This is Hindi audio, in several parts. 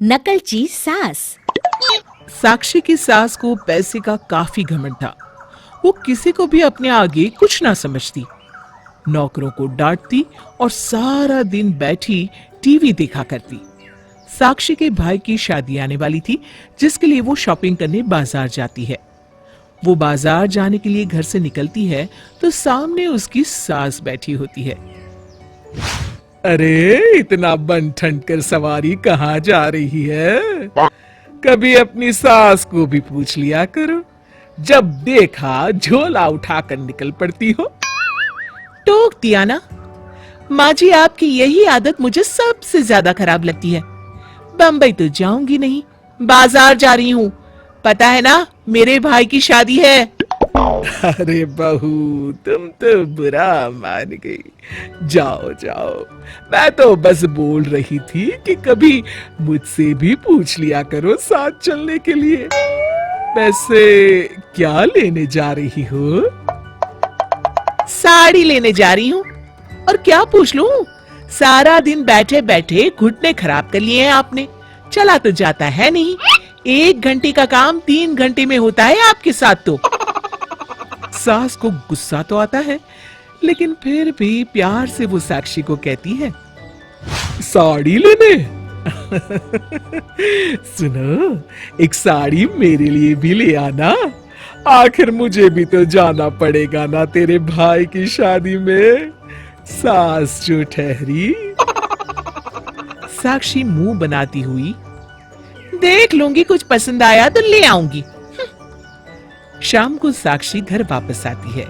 नकलची सास। साक्षी की सास को पैसे का काफी घमंड था। वो किसी को भी अपने आगे कुछ ना समझती, नौकरों को डांटती और सारा दिन बैठी टीवी देखा करती। साक्षी के भाई की शादी आने वाली थी, जिसके लिए वो शॉपिंग करने बाजार जाती है। वो बाजार जाने के लिए घर से निकलती है तो सामने उसकी सास बैठी होती है। अरे इतना बन ठंड कर सवारी कहाँ जा रही है? कभी अपनी सास को भी पूछ लिया करो। जब देखा झोला उठाकर निकल पड़ती हो। टोक दिया ना। माँ जी, आपकी यही आदत मुझे सबसे ज्यादा खराब लगती है। बम्बई तो जाऊंगी नहीं, बाजार जा रही हूँ। पता है ना, मेरे भाई की शादी है। अरे बहू, तुम तो बुरा मान गई। जाओ जाओ, मैं तो बस बोल रही थी कि कभी मुझसे भी पूछ लिया करो साथ चलने के लिए। वैसे क्या लेने जा रही हो? साड़ी लेने जा रही हूँ। और क्या पूछ लूं? सारा दिन बैठे बैठे घुटने खराब कर लिए हैं आपने। चला तो जाता है नहीं। 1 घंटे का काम 3 घंटे में होता है आपके साथ तो। सास को गुस्सा तो आता है, लेकिन फिर भी प्यार से वो साक्षी को कहती है, साड़ी लेने? सुनो, एक साड़ी मेरे लिए भी ले आना। आखिर मुझे भी तो जाना पड़ेगा ना तेरे भाई की शादी में। सास जो ठहरी। साक्षी मुंह बनाती हुई, देख लूंगी, कुछ पसंद आया तो ले आऊंगी। शाम को साक्षी घर वापस आती है।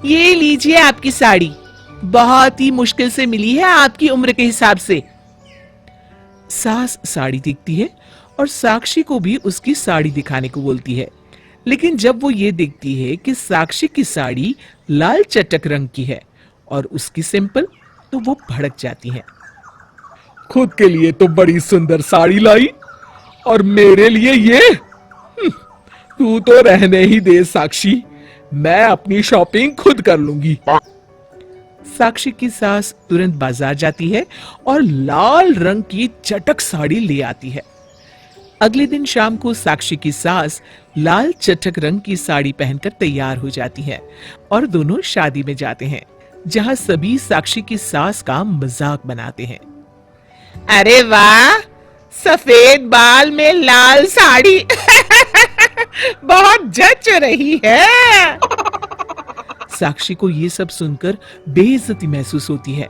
ये लीजिए आपकी साड़ी, बहुत ही मुश्किल से मिली है आपकी उम्र के हिसाब से। सास साड़ी देखती है और साक्षी को भी उसकी साड़ी दिखाने को बोलती है, लेकिन जब वो ये देखती है कि साक्षी की साड़ी लाल चटक रंग की है और उसकी सिंपल, तो वो भड़क जाती है। खुद के लिए तो बड़ी सुंदर साड़ी लाई और मेरे लिए ये? तू तो रहने ही दे साक्षी, मैं अपनी शॉपिंग खुद कर लूंगी। साक्षी की सास तुरंत बाजार जाती है और लाल रंग की चटक साड़ी ले आती है। अगले दिन शाम को साक्षी की सास लाल चटक रंग की साड़ी पहनकर तैयार हो जाती है और दोनों शादी में जाते हैं, जहां सभी साक्षी की सास का मजाक बनाते हैं। अरे वाह, सफेद बाल में लाल साड़ी बहुत जच रही है। साक्षी को ये सब सुनकर बेइज्जती महसूस होती है,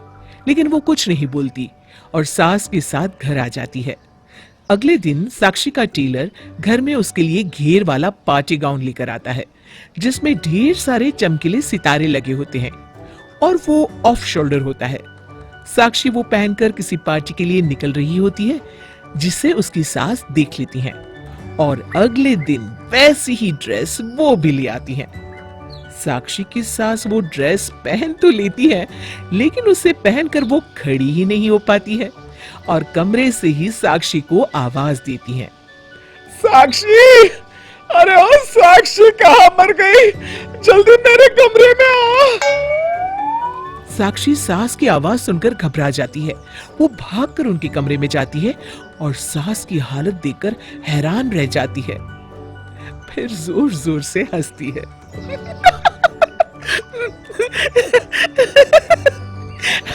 लेकिन वो कुछ नहीं बोलती और सास के साथ घर आ जाती है। अगले दिन साक्षी का टेलर घर में उसके लिए घेर वाला पार्टी गाउन लेकर आता है, जिसमें ढेर सारे चमकीले सितारे लगे होते हैं और वो ऑफ शोल्डर होता है। साक्षी वो पहनकर किसी पार्टी के लिए निकल रही होती है, जिसे उसकी सास देख लेती है और अगले दिन वैसी ही ड्रेस वो भी ले आती है। साक्षी की सास वो ड्रेस पहन तो लेती है, लेकिन उसे पहनकर वो खड़ी ही नहीं हो पाती है और कमरे से ही साक्षी को आवाज देती है, साक्षी! अरे ओ साक्षी, कहाँ मर गई? जल्दी मेरे कमरे में आ। साक्षी सास की आवाज सुनकर घबरा जाती है। वो भागकर उनके कमरे में जाती है और सास की हालत देखकर हैरान रह जाती है। फिर जोर जोर से हंसती है।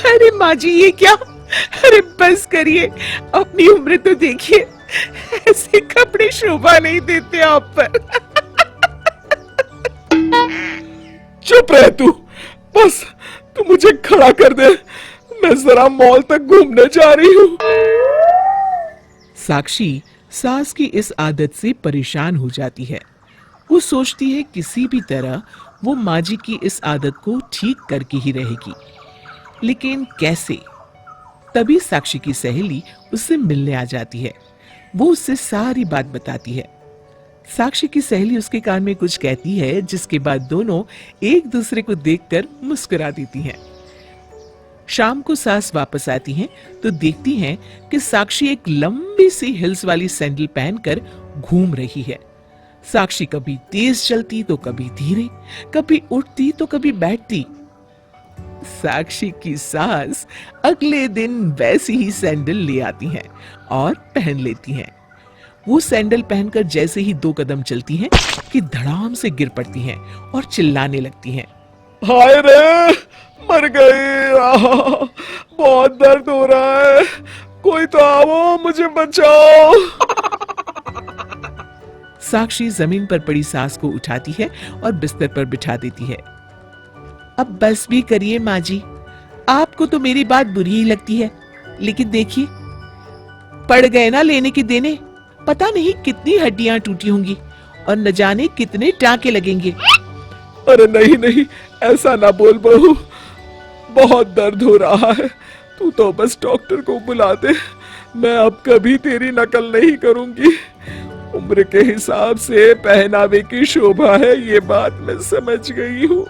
अरे माँ जी, ये क्या? अरे बस करिए, अपनी उम्र तो देखिए, ऐसे कपड़े शोभा नहीं देते आप पर। चुप रह तू, बस तू मुझे खड़ा कर दे, मैं जरा मॉल तक घूमने जा रही हूँ। साक्षी सास की इस आदत से परेशान हो जाती है। वो सोचती है किसी भी तरह वो माँ जी की इस आदत को ठीक करके ही रहेगी, लेकिन कैसे? तभी साक्षी की सहेली उससे मिलने आ जाती है। वो उससे सारी बात बताती है। साक्षी की सहेली उसके कान में कुछ कहती है, जिसके बाद दोनों एक दूसरे को देखकर मुस्कुरा देती हैं। शाम को सास वापस आती हैं तो देखती हैं कि साक्षी एक लंबी सी हिल्स वाली सैंडल पहनकर घूम रही है। साक्षी कभी तेज चलती तो कभी धीरे, कभी उठती तो कभी बैठती। साक्षी की सास अगले दिन वैसी ही सैंडल ले आती हैं और पहन लेती हैं। वो सैंडल पहनकर जैसे ही 2 कदम चलती हैं कि धड़ाम से गिर पड़ती हैं और चिल्लाने लगती हैं। हाय रे, मर गई। बहुत दर्द हो रहा है, कोई तो आओ, मुझे बचाओ। साक्षी जमीन पर पड़ी सास को उठाती है और बिस्तर पर बिठा देती है। अब बस भी करिए माँ जी, आपको तो मेरी बात बुरी ही लगती है, लेकिन देखिए पड़ गए ना लेने के देने, पता नहीं कितनी हड्डियां टूटी होंगी और न जाने कितने टांके लगेंगे। अरे नहीं नहीं, ऐसा ना बोल बहू, बहुत दर्द हो रहा है। तू तो बस डॉक्टर को बुला दे, मैं अब कभी तेरी नकल नहीं करूंगी। उम्र के हिसाब से पहनावे की शोभा है, ये बात मैं समझ गई हूँ।